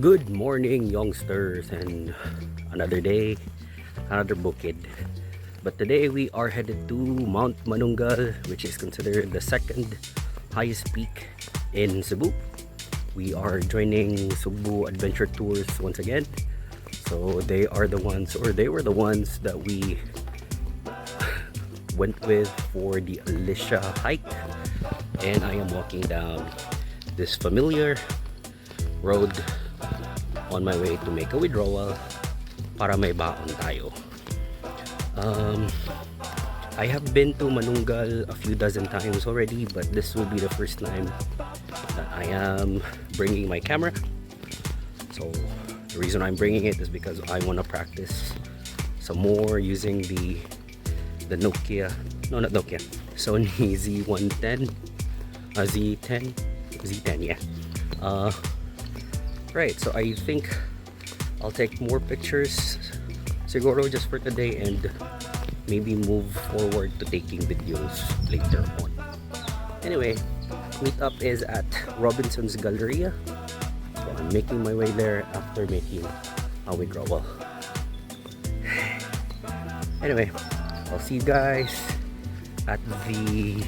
Good morning, youngsters, and another day, another bukid. But today we are headed to Mount Manunggal, which is considered the second highest peak in Cebu. We are joining Cebu Adventure Tours once again. So they are the ones, or they were the ones that we went with for the Alicia hike. And I am walking down this familiar road on my way to make a withdrawal para may baon tayo. I have been to Manunggal a few dozen times already, but this will be the first time that I am bringing my camera. So the reason I'm bringing it is because I want to practice some more using the Nokia, no, not Nokia, Sony Z110, Z10, yeah. Right, so I think I'll take more pictures siguro just for today and maybe move forward to taking videos later on. Anyway, meetup is at Robinson's Galleria. So I'm making my way there after making a withdrawal. Anyway, I'll see you guys at the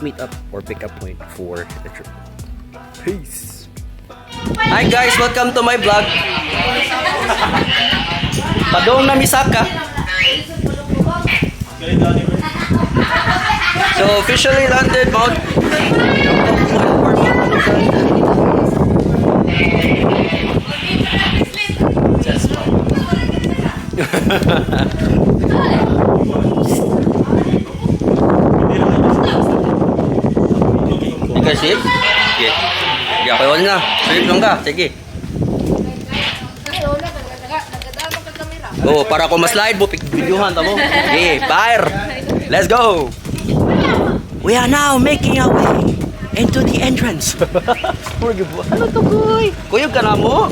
meetup or pickup point for the trip. Peace! Hi guys, welcome to my vlog. Padong na Misaka. So officially landed Mount Ika sip? Yeah. Ya, kayo na. Sip lang ka. Sige. Oh, para ko ma-slide mo, videohan ta mo. Okay, fire. Let's go. We are now making our way into the entrance. Ano to, boy? Kuyog ka na mo?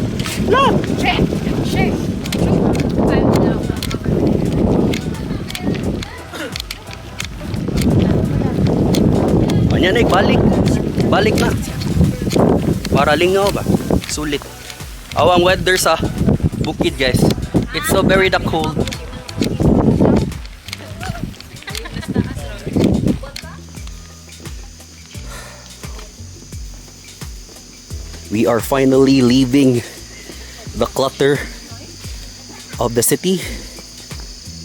La. Shake. Manyanig, balik na. Para lingaw ba? Sulit. Ang weather sa bukid, guys. It's so very cold. We are finally leaving the clutter of the city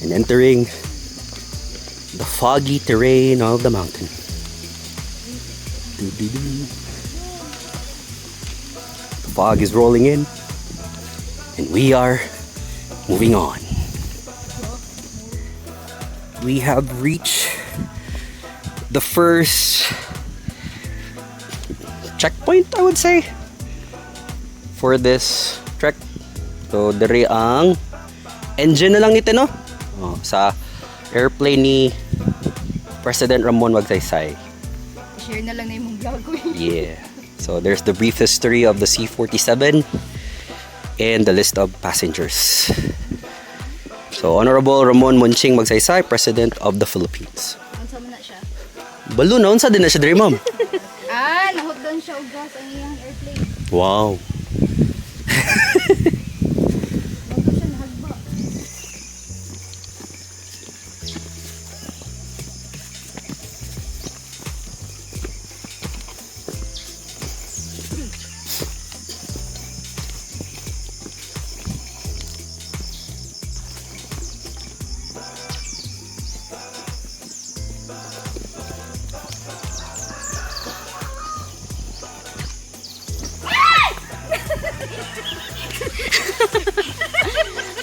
and entering the foggy terrain of the mountain. The fog is rolling in and we are moving on. We have reached the first checkpoint, I would say, for this trek. So, dari ang engine na lang nito, no? Oh, sa airplane ni President Ramon Magsaysay. Share na lang na yung vlog ko. Yeah. So, there's the brief history of the C-47 and the list of passengers. So, Honorable Ramon Monching Magsaysay, President of the Philippines. Unsa man na siya? Balo na, unsa din na siya diri, ma'am? Nahot doon siya og gas ang iyang airplane. Wow. Bago siya nahagba.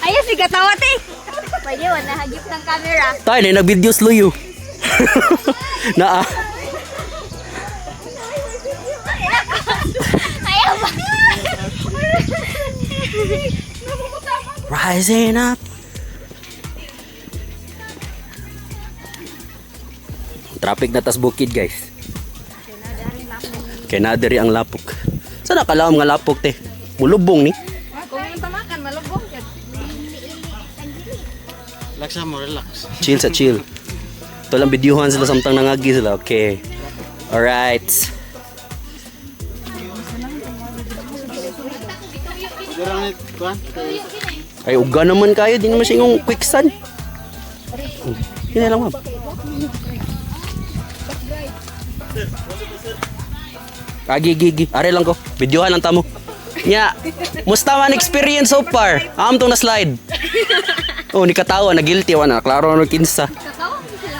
Ayos, si katawat eh. Pwede, wala hagip ng camera. Tayo na, nag-video slow you. Na Ayaw ba? Rising up. Traffic na tas bukid, guys. Kaya na diri ang lapok. Saan nakalaom nga lapok, te? Mulubong ni. Kung yung tamakan, malubong. Relax mo, relax. Chill sa chill. Ito lang videohan sila samtang nangagi sila. Okay. Alright. Ay, uga naman kayo. Di naman siya yung quicksand. Yun na lang, ma'am. Gigi. Are lang ko. Videohan lang tamo. Nya, musta man experience so far? Tong na slide. Oh, ni katawa na guilty wa na. Klaro na kinsa. Katawa mo sila.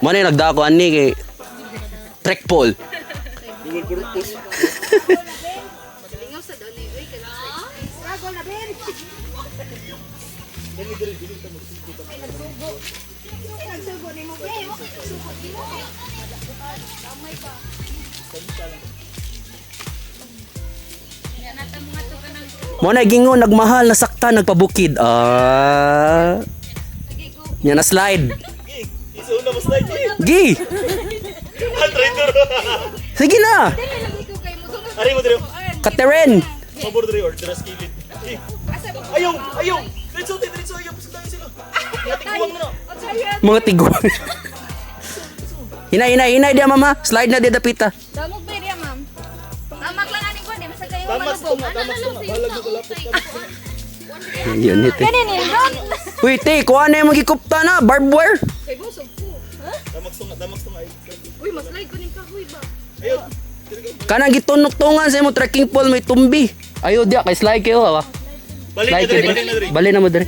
Mano yung nagdako ani kay trek pole. Lingaw sa daw ni Uy, kailangan. Struggle na ben. Nagsugo ni mo. Nagsugo ni mo. Kamay pa. Mo na gingon nagmahal nasakta nagpabukid. Nya na slide. Una mo slide eh. Gi. Traitor. Sige na. Ari mo dire. Kateren. Pabor dire or dras kilid. Ayaw. Diretso ayaw sundan sila. Tikuwang na. Mga tigo. Hinay dia mama. Slide na dia dapita. Damog ba niya, ma'am? Tamak lang ani ko, di basta kayo Tamas to malubog. nga. Balag mo kalapot ka. Yun ito. Kanin ni Ron. Uy, te, kuha na yung magikupta na. Barbed wire. Kay busog po. Ha? Damas to nga. Uy, mas like ko ning kahoy ba? Ayaw. Kanang gitunok-tungan sa imong trekking pole may tumbi. Ayo dia kay slide kayo ha. Balik Slide na dire, kayo balik na dire. Bali na mo dire.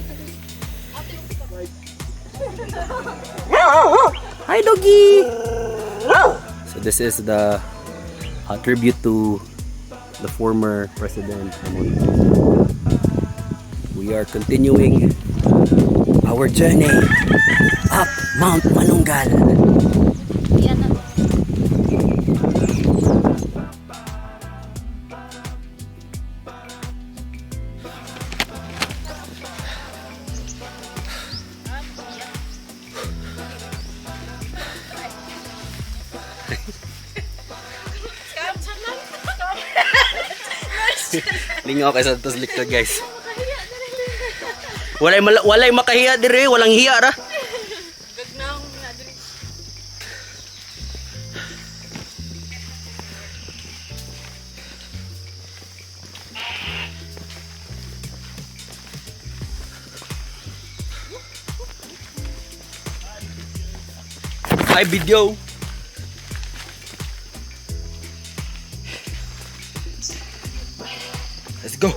Hi doggy. So this is the tribute to the former president. We are continuing our journey up Mount Manunggal. Yan na. Lingaw kay sa tos likod guys. Walay makahiya dire, walang hiya ra. Hi video. Let's go.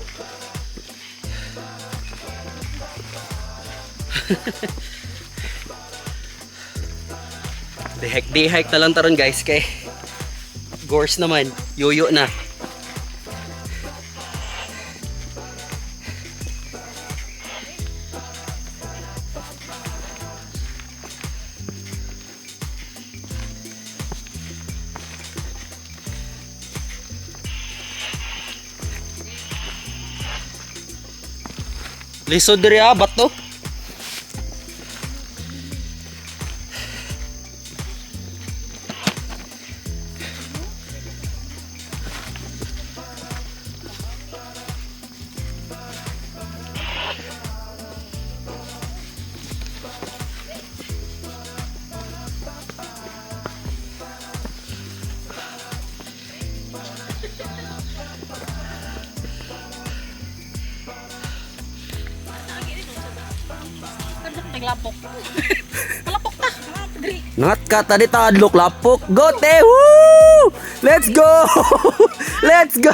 Di-hike na lang taron guys kay Gorse naman, yoyo na. Lisod diri bato. Naglapok. Palapok ta. Ngat ka tadi tadlok lapok. Go te. Woo! Let's go. Let's go.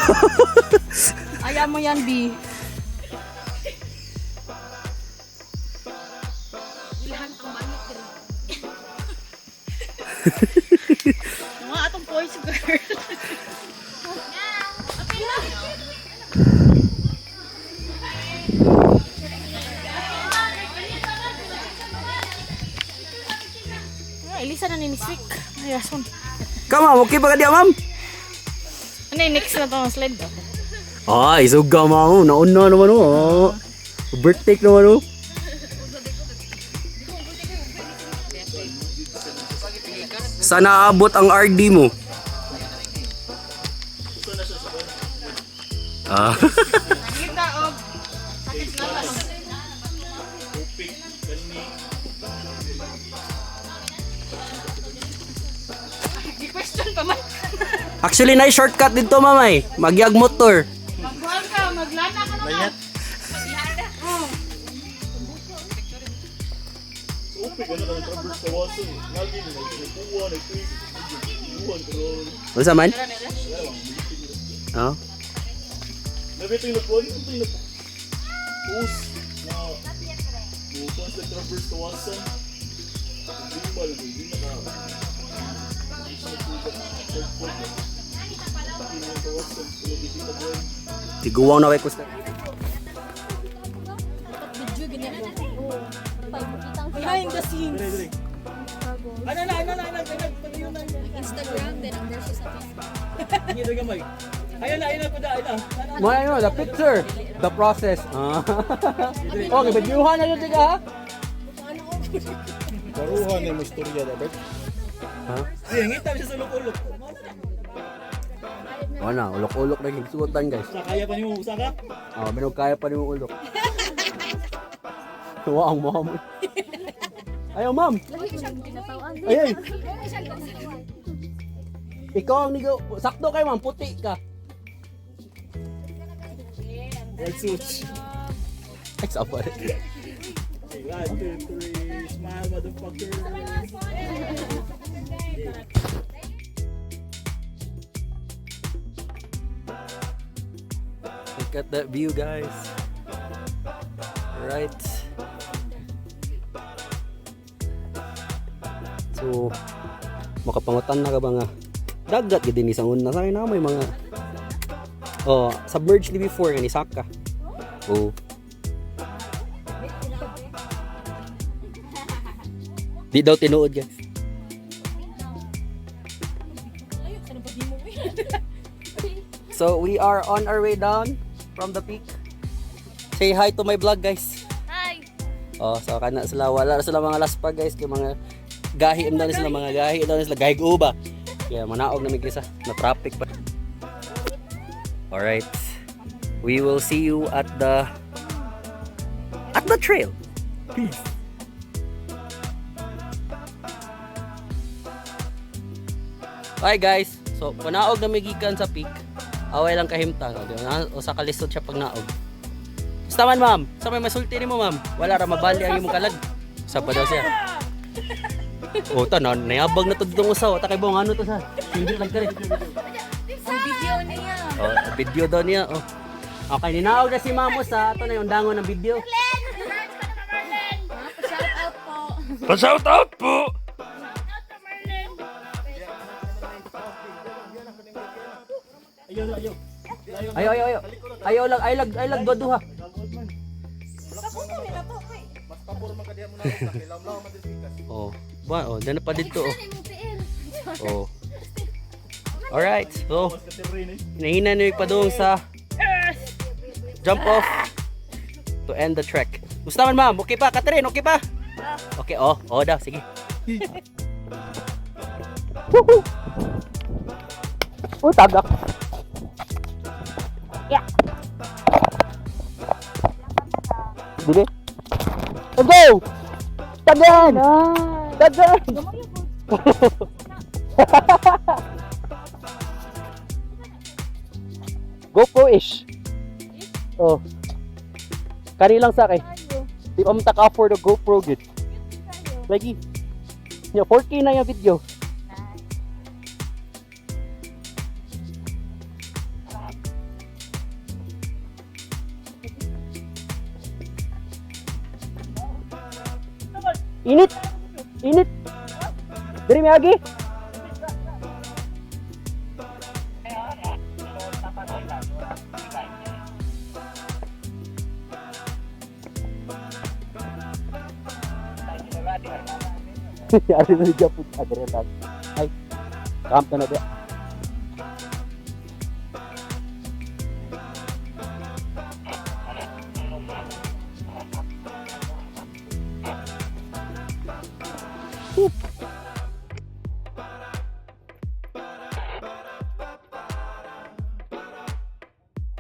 Ayaw mo yan, B. Ilahan ang bangit din. Mga atong voice girl. Okay lang. Elisa na ni Miswik. Ayason. Kama, okay ba ka diya ma'am? Ano yung next na itong slide ba? Ay, suga mo. Nauna naman o. Birthday naman o. Sana abot ang RD mo. Ah. Kita og sakit na ba? Di question pa man. Actually, na shortcut dito, mamay. Magyag motor. Magbuhan ka, maglana ka naman. Layat. Oh. Upi ka na lang traverse sa waso. Lagi na nagpupuwa, nagpupuwan, pero... Ano sa man? Oh. Nabi ito yung nagpuwan, ito yung nagpupuwas na... Bukas na traverse sa waso. Hindi ba lang, hindi na ka... Hindi siya nagpupuwa. Hindi na sa waso, kung hindi ka buwan. Tiguwang na kay Kusta. Behind the scenes. Dire. Ano na, Instagram, then there's just a Hindi na gamay. Ayun na, kuda, ayun na. Mo ano, the picture, the process. Okay, bidyuhan na yun tiga ha? Karuhan na yung istorya, dapat. Ha? Ay, ngita siya sa ulok-ulok. O na, ulok-ulok na higsuotan guys. Sa kaya pa niyo usa ka? Pero kaya pa rin yung ulok. Tuwa ang mom. Ayaw ma'am. Ayay. Ikaw ang nigo. Sakto kayo ma'am, puti ka. White suits. Ay, sapa. 1, 2, 3, smile, motherfucker. Look at that view guys. Right. So, makapangutan na ka ba nga dagat gid ni sa una say na may mga submerged ni before nga ni Saka. Oh. Di daw tinuod guys. So we are on our way down from the peak. Say hi to my vlog guys. Hi! Oh, so kana sila wala na sila mga laspag guys kay mga gahi na sila mga gahi daw sila gahi uba. Kaya manaog na kisa na traffic pa. All right. We will see you at the trail. Peace. Bye guys. So panaog na gikan sa peak. Away lang kahimtang. O sa kalisod siya pag naog. Basta man ma'am. Sa may masulti ni mo ma'am. Wala ra mabali ang imong kalag. Sa pa daw siya. O ta na nayabag na to ditong usaw. Ta kay bong ano to sa. Hindi lang kare. Ang video niya. Oh, video daw niya. Oh. Okay, ninaog na si Mamo sa ato na yung dangon ng video. Shout out po. Pa-shout out po. Ayaw. Ayo. Ay lag duha. Mas pabor man kadiya mo na sa kilamlaw man disbikas. Oh, ba oh, dana pa dito oh. Oh. All right. So, Mas katerrin eh. nahina na yung padung sa jump off to end the trek. Gusto man ma'am, okay pa? Catherine, okay pa? Okay, oh daw, sige. Woohoo! Oh, tagak. Yeah. Sige. Let's go! Tagan! Tagan! GoPro-ish. Oh. Kani lang sa akin. Di pa mata ka-afford o GoPro gid. Lagi. Nya 4K na yung video. Init. Init. Diri mi agi. Ari na dia pud adre tag. Ay. Camp na dia.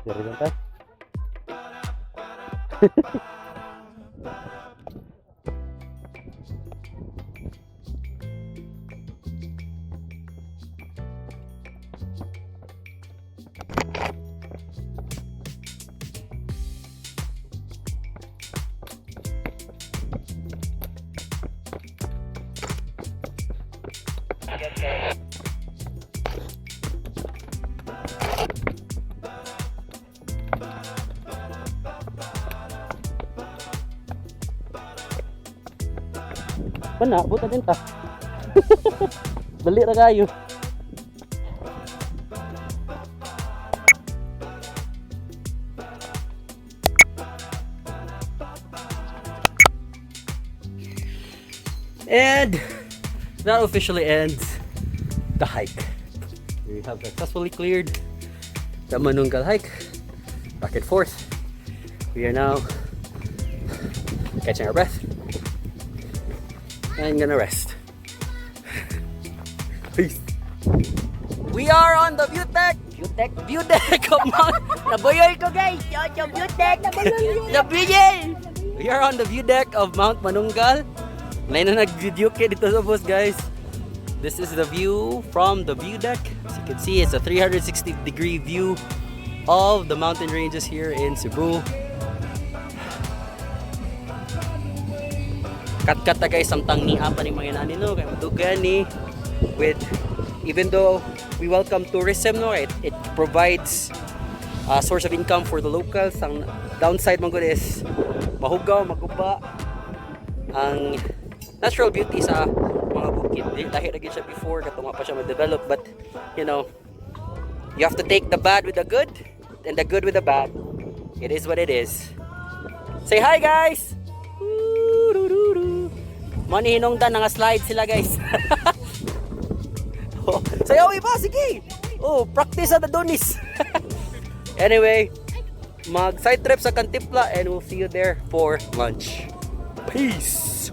Dari kan? Pana, buta din ta. Dali ra kayo. And that officially ends the hike. We have successfully cleared the Manunggal hike. Back and forth. We are now catching our breath and gonna rest. Peace. We are on the view deck of Mount. Naboyoy ko guys. Yung view deck. Naboyoy. We are on the view deck of Mount Manunggal. May na nag-video kaya dito sa bus guys. This is the view from the view deck. As you can see, it's a 360-degree view of the mountain ranges here in Cebu. Kat-kat na guys, samtang ni apa ni mga inani no, kaya madugan ni with, even though we welcome tourism no, it provides a source of income for the locals. Ang downside man gud is mahugaw, maguba ang natural beauty sa mga bukid. Dahil na siya before, katunga pa siya ma-develop, but you know, you have to take the bad with the good and the good with the bad. It is what it is. Say hi guys! Mani hinungdan nga slide sila guys. Oh, sayaw iba, sige! Oh, practice at the donis. Anyway, mag side trip sa Cantinflas and we'll see you there for lunch. Peace!